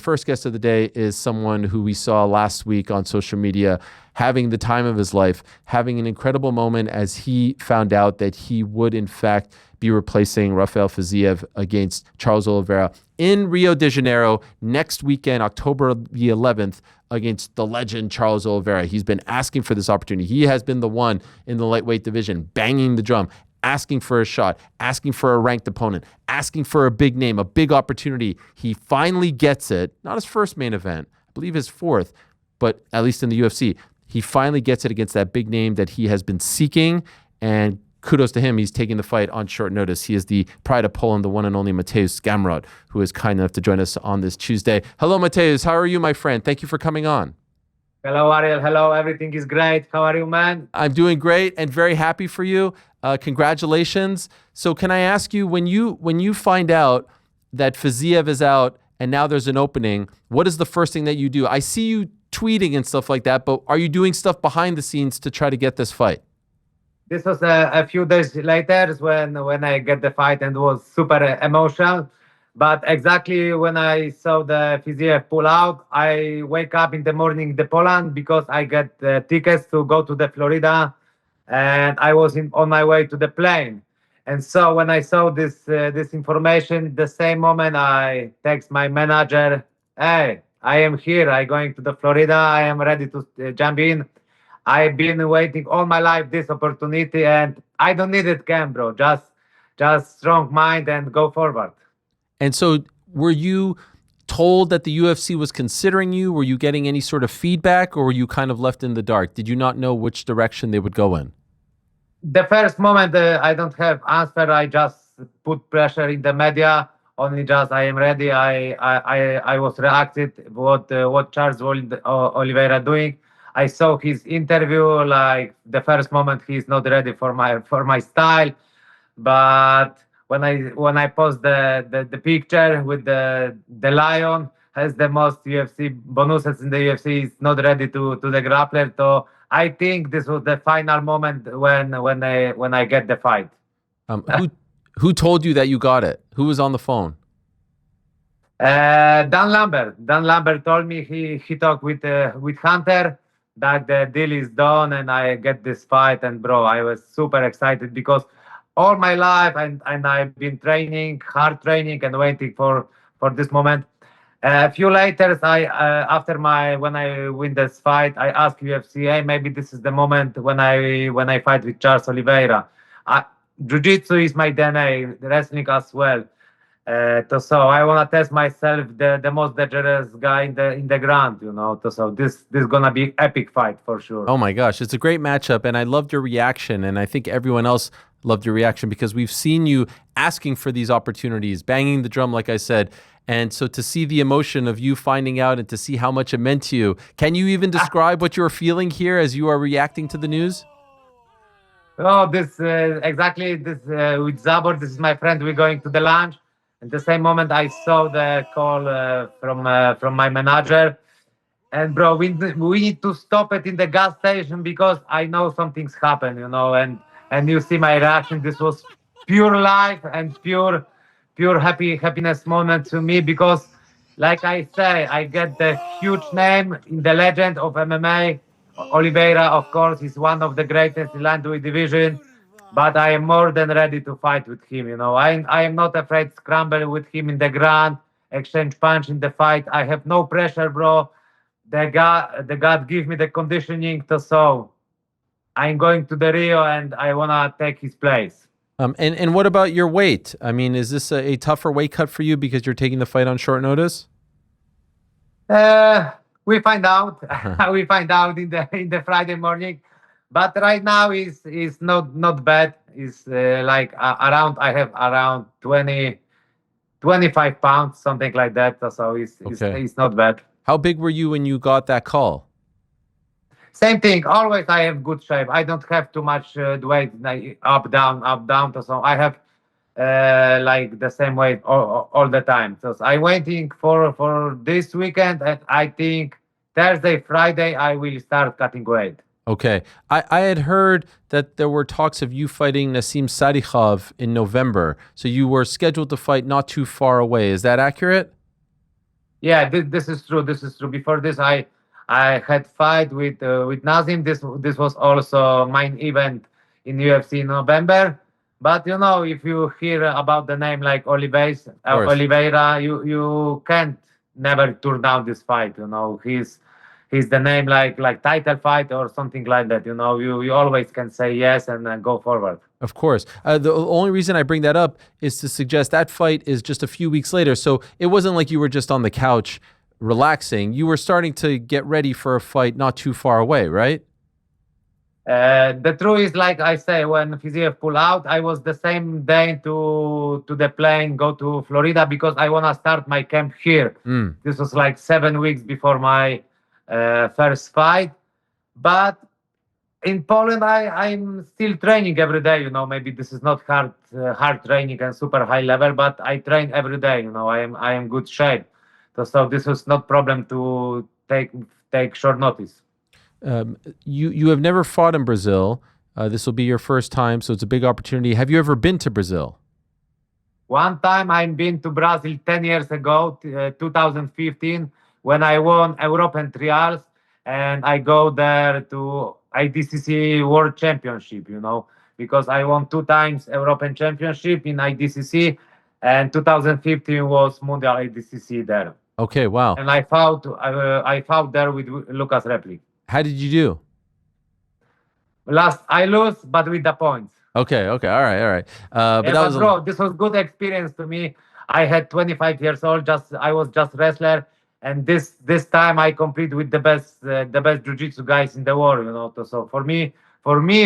first guest of the day is someone who we saw last week on social media having the time of his life, having an incredible moment as he found out that he would, in fact, be replacing Rafael Fiziev against Charles Oliveira in Rio de Janeiro next weekend, October the 11th, against the legend Charles Oliveira. He's been asking for this opportunity. He has been the one in the lightweight division, banging the drum, asking for a shot, asking for a ranked opponent, asking for a big name, a big opportunity. He finally gets it. Not his first main event, I believe his fourth, but at least in the UFC. He finally gets it against that big name that he has been seeking, and kudos to him. He's taking the fight on short notice. He is the pride of Poland, the one and only Mateusz Gamrot, who is kind enough to join us on this Tuesday. Hello, Mateusz. How are you, my friend? Thank you for coming on. Hello, Ariel. Hello. Everything is great. How are you, man? I'm doing great and very happy for you. Congratulations. So can I ask you, when you find out that Fiziev is out and now there's an opening, what is the first thing that you do? I see you tweeting and stuff like that, but are you doing stuff behind the scenes to try to get this fight? This was a few days later when I get the fight, and was super emotional. But exactly when I saw the Fiziev pull out, I wake up in the morning in Poland because I get the tickets to go to the Florida, and I was on my way to the plane. And so when I saw this information, the same moment I text my manager, "Hey, I am here. I'm going to the Florida. I am ready to jump in. I've been waiting all my life this opportunity, and I don't need it, bro. Just strong mind and go forward." And so were you told that the UFC was considering you? Were you getting any sort of feedback, or were you kind of left in the dark? Did you not know which direction they would go in? The first moment I don't have answer. I just put pressure in the media. Only just I am ready. I was reacted what Charles Oliveira doing. I saw his interview. Like the first moment, he's not ready for my style. But when I post the picture with the lion has the most UFC bonuses in the UFC, is not ready to the grappler. So I think this was the final moment when I get the fight. Who told you that you got it? Who was on the phone? Dan Lambert. Dan Lambert told me he talked with Hunter that the deal is done and I get this fight. And bro, I was super excited because all my life and I've been hard training and waiting for this moment. A few later, when I win this fight, I asked UFC, hey, maybe this is the moment when I fight with Charles Oliveira. Jiu-jitsu is my DNA, wrestling as well. So I want to test myself, the most dangerous guy in the ground, So this gonna be epic fight for sure. Oh my gosh, it's a great matchup, and I loved your reaction, and I think everyone else loved your reaction because we've seen you asking for these opportunities, banging the drum, like I said. And so to see the emotion of you finding out and to see how much it meant to you, can you even describe what you're feeling here as you are reacting to the news? Oh, exactly this with Zabor. This is my friend. We're going to the lunch. At the same moment, I saw the call from my manager. And bro, we need to stop it in the gas station because I know something's happened, and you see my reaction. This was pure life and pure happiness moment to me because, like I say, I get the huge name in the legend of MMA. Oliveira, of course, is one of the greatest in lightweight division, but I am more than ready to fight with him. I am not afraid to scramble with him in the ground, exchange punch in the fight. I have no pressure, bro. The God give me the conditioning so I'm going to the Rio and I wanna take his place. And what about your weight? I mean, is this a tougher weight cut for you because you're taking the fight on short notice? We find out. We find out in the Friday morning. But right now is not bad. It's around. I have around 25 pounds, something like that. So it's not bad. How big were you when you got that call? Same thing. Always I have good shape. I don't have too much weight, like up down. So I have like the same weight all the time. So I'm waiting for this weekend, and I think Thursday, Friday I will start cutting weight. Okay. I had heard that there were talks of you fighting Nassim Sadikhov in November. So you were scheduled to fight not too far away. Is that accurate? Yeah, this is true. This is true. Before this, I had fight with Nazim. This was also main event in UFC in November. But you know, if you hear about the name like Of course. Oliveira, you can't never turn down this fight. You know, he's the name like title fight or something like that. You know, you always can say yes and go forward. Of course. The only reason I bring that up is to suggest that fight is just a few weeks later. So it wasn't like you were just on the couch relaxing. You were starting to get ready for a fight not too far away, right? The truth is, like I say, when Fiziev pulled out, I was the same day to the plane, go to Florida because I wanna start my camp here. Mm. This was like 7 weeks before my first fight, but in Poland, I'm still training every day. You know, maybe this is not hard training and super high level, but I train every day. You know, I am good shape, so this was not problem to take short notice. You have never fought in Brazil. This will be your first time, so it's a big opportunity. Have you ever been to Brazil? One time I've been to Brazil 10 years ago, 2015, when I won European trials, and I go there to IDCC World Championship, you know, because I won 2 times European Championship in IDCC, and 2015 was Mundial IDCC there. Okay, wow. And I fought there with Lucas Replik. How did you do? Last I lose, but with the points. Okay, all right. But Yeah, that but was bro, this was good experience to me. I had 25 years old. I was just wrestler, and this time I compete with the best jiu-jitsu guys in the world. You know, so for me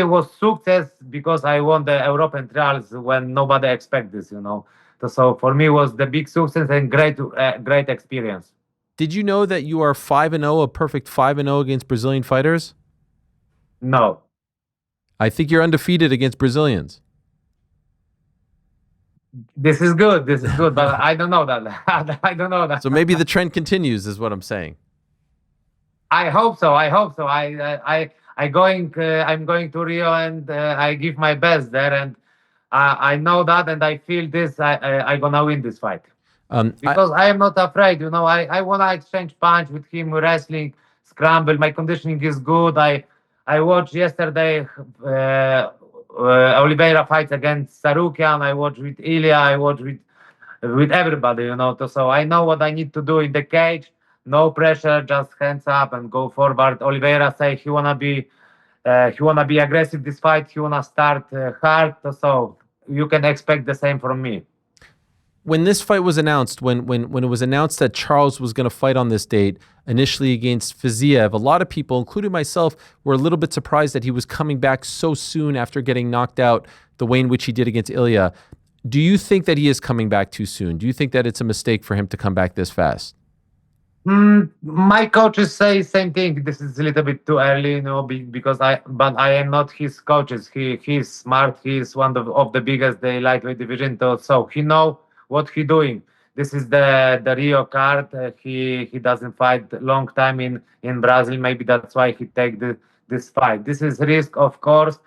it was success because I won the European trials when nobody expect this. You know, so for me it was the big success and great experience. Did you know that you are 5-0, a perfect 5-0 against Brazilian fighters? No, I think you're undefeated against Brazilians. this is good. This is good, but I don't know that. I don't know that. So maybe the trend continues, is what I'm saying. I hope so. I hope so. I'm going to Rio and I give my best there, and I know that, and I feel this. I gonna win this fight because I am not afraid. You know, I wanna exchange punch with him, wrestling, scramble. My conditioning is good. I watched yesterday Oliveira fights against Sarukian. I watched with Ilia. I watched with everybody. You know, so I know what I need to do in the cage. No pressure, just hands up and go forward. Oliveira say he wanna be aggressive this fight. He wanna start hard. So you can expect the same from me. When this fight was announced, when it was announced that Charles was going to fight on this date, initially against Fiziev, a lot of people, including myself, were a little bit surprised that he was coming back so soon after getting knocked out the way in which he did against Ilia. Do you think that he is coming back too soon? Do you think that it's a mistake for him to come back this fast? My coaches say same thing. This is a little bit too early, you know, because but I am not his coaches. He's smart. He's one of the biggest the lightweight division. So he know what he doing. This is the Rio card. He doesn't fight long time in Brazil. Maybe that's why he take this fight. This is risk, of course,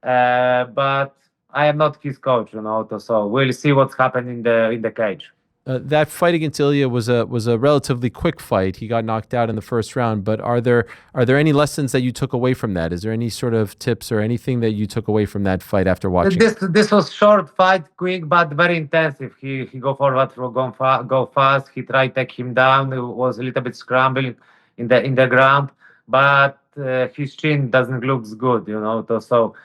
but I am not his coach, you know. So we'll see what's happening in the cage. That fight against Ilia was a relatively quick fight. He got knocked out in the first round. But are there any lessons that you took away from that? Is there any sort of tips or anything that you took away from that fight after watching? This was short fight, quick but very intensive. He go forward, go fast. He tried take him down. It was a little bit scrambling in the ground, but his chin doesn't look good, you know. So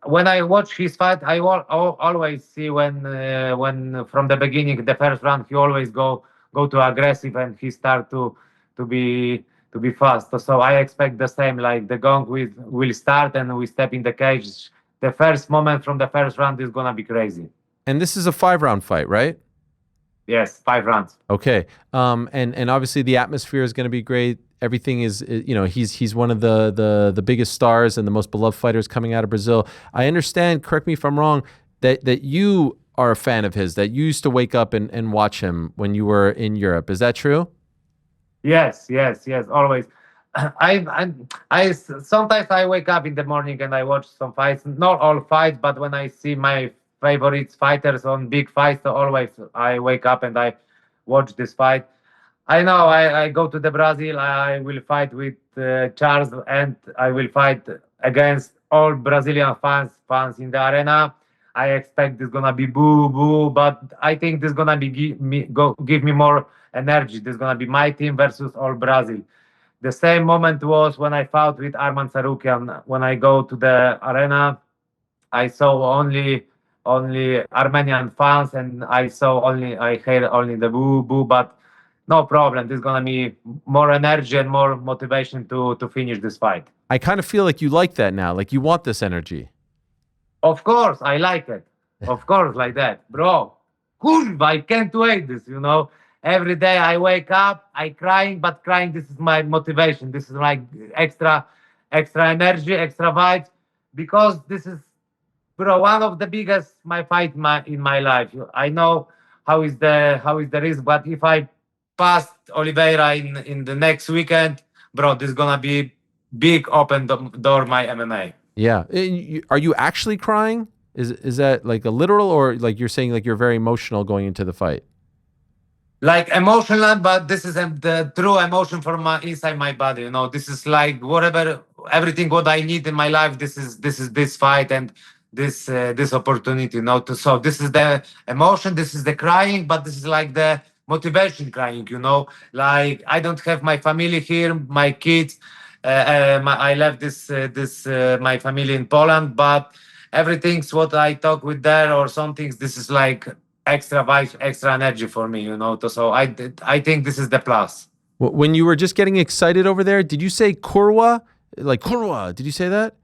when I watch his fight, I always see when from the beginning, the first round, he always go to aggressive and he start to be fast. So I expect the same. Like the gong will start and we step in the cage. The first moment from the first round is gonna be crazy. And this is a 5-round fight, right? Yes, 5 rounds. Okay. And obviously the atmosphere is going to be great. Everything is, you know, he's one of the biggest stars and the most beloved fighters coming out of Brazil. I understand, correct me if I'm wrong, that you are a fan of his, that you used to wake up and watch him when you were in Europe. Is that true? Yes, always. I sometimes I wake up in the morning and I watch some fights. Not all fights, but when I see my favorite fighters on big fights, so always I wake up and I watch this fight. I know I go to the Brazil. I will fight with Charles, and I will fight against all Brazilian fans in the arena. I expect this gonna be boo boo, but I think this gonna be give me more energy. This gonna be my team versus all Brazil. The same moment was when I fought with Arman Sarukian. When I go to the arena, I saw only Armenian fans, and I heard only the boo boo. But no problem. There's gonna be more energy and more motivation to finish this fight. I kind of feel like you like that now. Like you want this energy. Of course, I like it. Of course, like that, bro. Kurva, I can't wait this. Every day I wake up, I crying, but crying, this is my motivation. This is like extra energy, extra vibes, because this is, bro, one of the biggest my fight in my life. I know how is the risk, but if I pass Oliveira in the next weekend, bro, this is gonna be big open door my MMA. Yeah. Are you actually crying? Is that like a literal, or like you're saying like you're very emotional going into the fight? Like emotional, but this is the true emotion from my inside my body. This is like whatever, everything what I need in my life. This is this fight and this opportunity. So this is the emotion. This is the crying, but this is like the motivation crying. Like I don't have my family here, my kids. I left this my family in Poland, but everything's what I talk with there or some things. This is like extra vibe, extra energy for me. So I think this is the plus. When you were just getting excited over there, did you say kurwa? Like kurwa? Did you say that?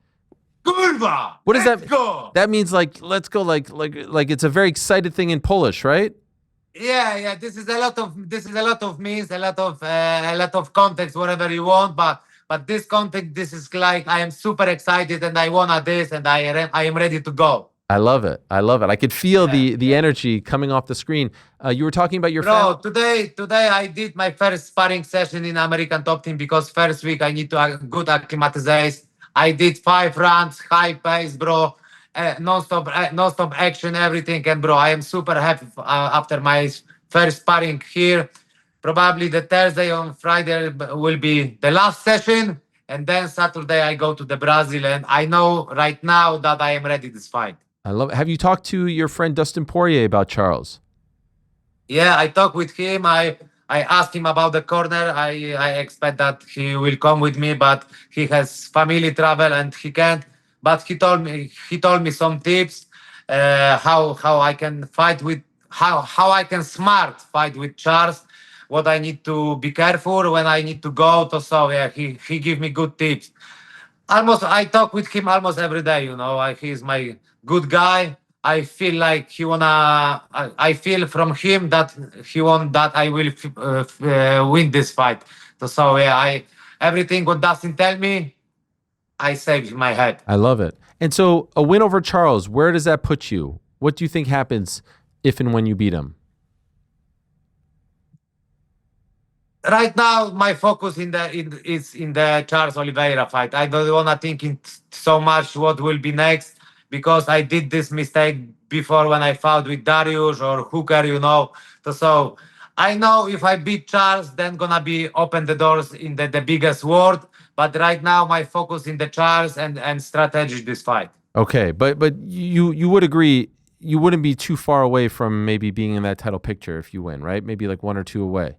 Kurwa! What does Let's that? Go! That means like let's go. Like it's a very excited thing in Polish, right? Yeah. This is a lot of means, a lot of context, whatever you want. But this context, this is like I am super excited and I wanna this and I am ready to go. I love it. I could feel the energy coming off the screen. You were talking about your Bro, today I did my first sparring session in American Top Team because first week I need to good acclimatization. I did 5 rounds, high pace, bro, non-stop action, everything, and bro, I am super happy after my first sparring here. Probably the Thursday on Friday will be the last session, and then Saturday I go to the Brazil, and I know right now that I am ready this fight. I love it. Have you talked to your friend Dustin Poirier about Charles? Yeah, I talked with him. I asked him about the corner. I expect that he will come with me, but he has family travel and he can't. But he told me some tips, how I can fight with how I can smart fight with Charles. What I need to be careful when I need to go to. So yeah, he give me good tips. Almost I talk with him almost every day. He's my good guy. I feel like he wanna. I feel from him that he want that I will win this fight. So yeah, I everything what Dustin tell me, I save in my head. I love it. And so a win over Charles, where does that put you? What do you think happens if and when you beat him? Right now, my focus is in the Charles Oliveira fight. I don't wanna think in so much what will be next because I did this mistake before when I fought with Darius or Hooker. So I know if I beat Charles, then gonna be open the doors in the biggest world. But right now, my focus in the Charles and strategy this fight. Okay, but you would agree you wouldn't be too far away from maybe being in that title picture if you win, right? Maybe like 1 or 2 away.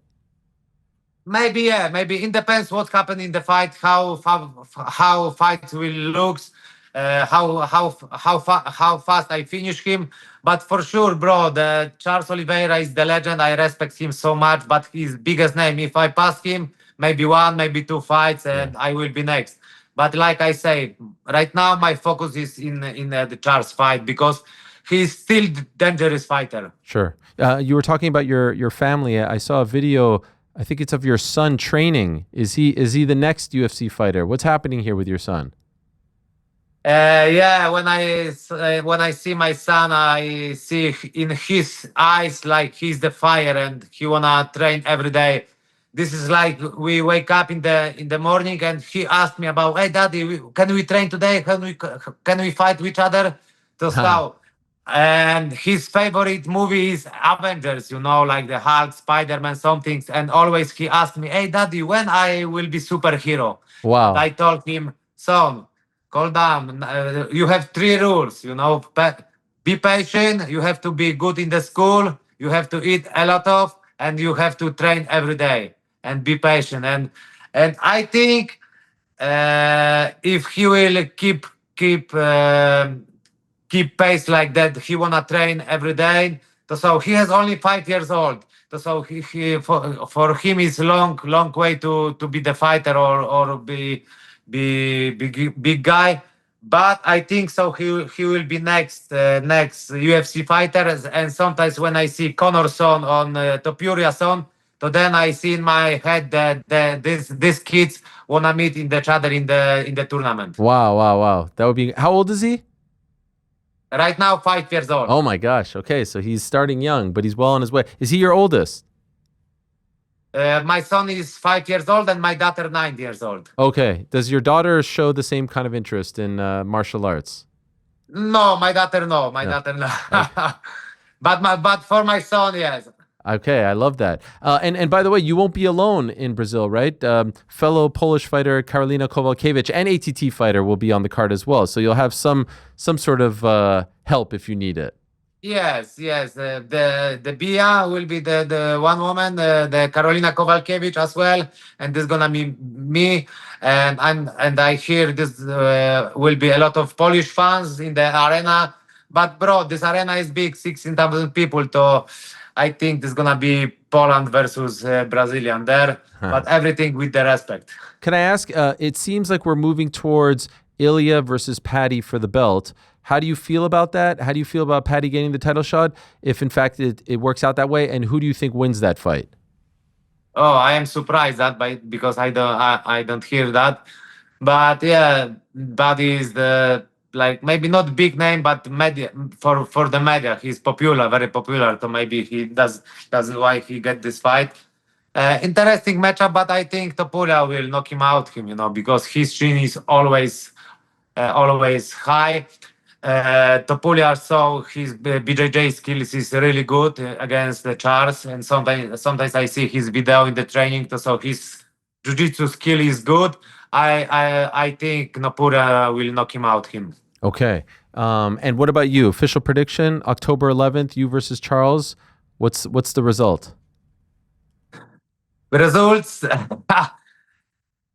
Maybe, yeah, maybe it depends what happened in the fight, how fight will looks, how fast I finish him. But for sure, bro, the Charles Oliveira is the legend. I respect him so much, but his biggest name. If I pass him, maybe 1, maybe 2 fights, and I will be next. But like I say, right now my focus is in the Charles fight because he's still dangerous fighter. Sure. You were talking about your family. I saw a video. I think it's of your son training. Is he the next UFC fighter? What's happening here with your son? Yeah, when I see my son, I see in his eyes like he's the fire and he wanna train every day. This is like we wake up in the morning and he asked me about, hey daddy, can we train today? Can we fight with each other? So and his favorite movie is Avengers, like the Hulk, Spider-Man, some things. And always he asked me, "Hey, Daddy, when I will be superhero?" And Wow. I told him, "Son, calm down. You have three rules. Be patient. You have to be good in the school. You have to eat a lot of, and you have to train every day and be patient." And I think if he will keep pace like that. He wanna train every day. So he has only 5 years old. So for him it's long way to be the fighter or be big guy. But I think so he will be next UFC fighter. And sometimes when I see Conor son on Topuria son, so then I see in my head that these kids wanna meet in each other in the tournament. Wow, wow, wow. That would be, how old is he? Right now, 5 years old. Oh my gosh. Okay, so he's starting young, but he's well on his way. Is he your oldest? My son is 5 years old and my daughter 9 years old. Okay. Does your daughter show the same kind of interest in martial arts? No, my daughter no. My daughter no. but for my son, yes. Okay, I love that. And by the way, you won't be alone in Brazil, right? Fellow Polish fighter Karolina Kowalkiewicz and ATT fighter will be on the card as well. So you'll have some sort of help if you need it. Yes. The Bia will be the one woman, the Karolina Kowalkiewicz as well, and this gonna be me. And I hear this will be a lot of Polish fans in the arena. But bro, this arena is big, 16,000 people. So I think this gonna be Poland versus Brazilian there. But everything with the respect. Can I ask? It seems like we're moving towards Ilia versus Paddy for the belt. How do you feel about that? How do you feel about Paddy getting the title shot, if in fact it works out that way? And who do you think wins that fight? Oh, I am surprised because I don't hear that. But yeah, Buddy is the maybe not big name, but media for the media. He's popular, very popular. So maybe that's why he get this fight. Interesting matchup, but I think Topuria will knock him out, because his chin is always high. Topuria, so his BJJ skills is really good against the Charles, and sometimes I see his video in the training, so his jiu-jitsu skill is good. I think Topuria will knock him out. Okay. And what about you? Official prediction: October 11th, you versus Charles. What's the result? The results.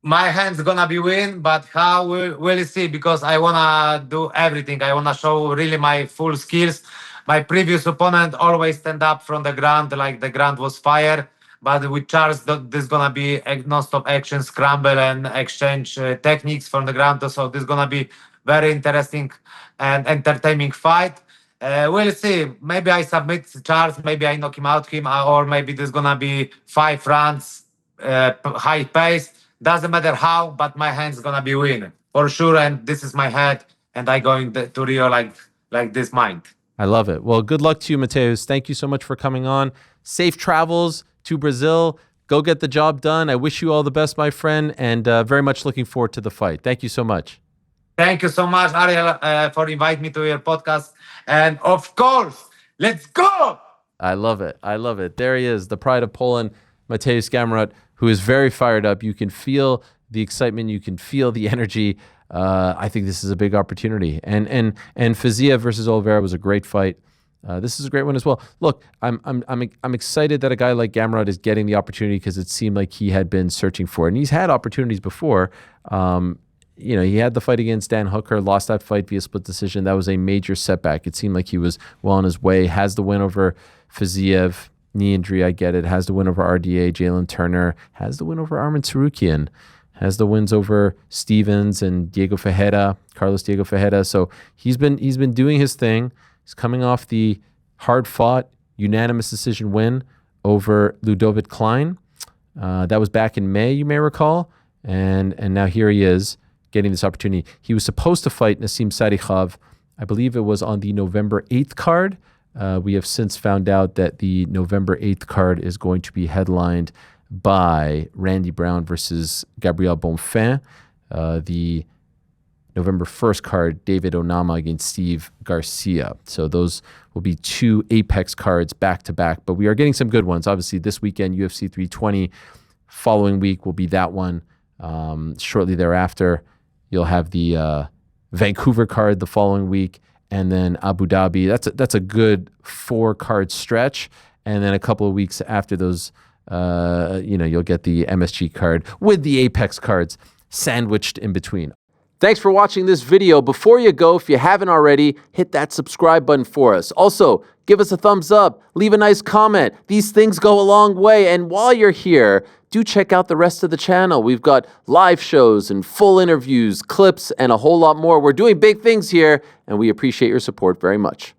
My hand's gonna be win, but how we'll see, because I wanna do everything. I wanna show really my full skills. My previous opponent always stand up from the ground like the ground was fire, but with Charles, this gonna be a non-stop action, scramble and exchange techniques from the ground. So this gonna be very interesting and entertaining fight. We'll see. Maybe I submit Charles, maybe I knock him out, or maybe this gonna be 5 rounds, high pace. Doesn't matter how, but my hand's gonna be winning for sure. And this is my head, and I going to Rio like this mind. I love it. Well, good luck to you, Mateusz. Thank you so much for coming on. Safe travels to Brazil. Go get the job done. I wish you all the best, my friend, and very much looking forward to the fight. Thank you so much. Thank you so much, Ariel, for inviting me to your podcast. And of course, let's go. I love it. I love it. There he is, the pride of Poland, Mateusz Gamrot, who is very fired up. You can feel the excitement. You can feel the energy. I think this is a big opportunity. And Fiziev versus Oliveira was a great fight. This is a great one as well. Look, I'm excited that a guy like Gamrot is getting the opportunity, because it seemed like he had been searching for it. And he's had opportunities before. He had the fight against Dan Hooker, lost that fight via split decision. That was a major setback. It seemed like he was well on his way. Has the win over Fiziev. Knee injury, I get it. Has the win over RDA, Jalen Turner. Has the win over Arman Tsarukyan. Has the wins over Stevens and Carlos Diego Ferreira. So he's been doing his thing. He's coming off the hard-fought, unanimous decision win over Ludovic Klein. That was back in May, you may recall. And now here he is getting this opportunity. He was supposed to fight Nassim Sadikhov. I believe it was on the November 8th card. We have since found out that the November 8th card is going to be headlined by Randy Brown versus Gabriel Bonfim. The November 1st card, David Onama against Steve Garcia. So those will be 2 Apex cards back to back, but we are getting some good ones. Obviously, this weekend, UFC 320. Following week will be that one. Shortly thereafter, you'll have the Vancouver card the following week, and then Abu Dhabi. That's a good 4-card stretch, and then a couple of weeks after those, you'll get the MSG card with the Apex cards sandwiched in between. Thanks for watching this video. Before you go, if you haven't already, hit that subscribe button for us. Also, give us a thumbs up, leave a nice comment. These things go a long way. And while you're here, do check out the rest of the channel. We've got live shows and full interviews, clips, and a whole lot more. We're doing big things here, and we appreciate your support very much.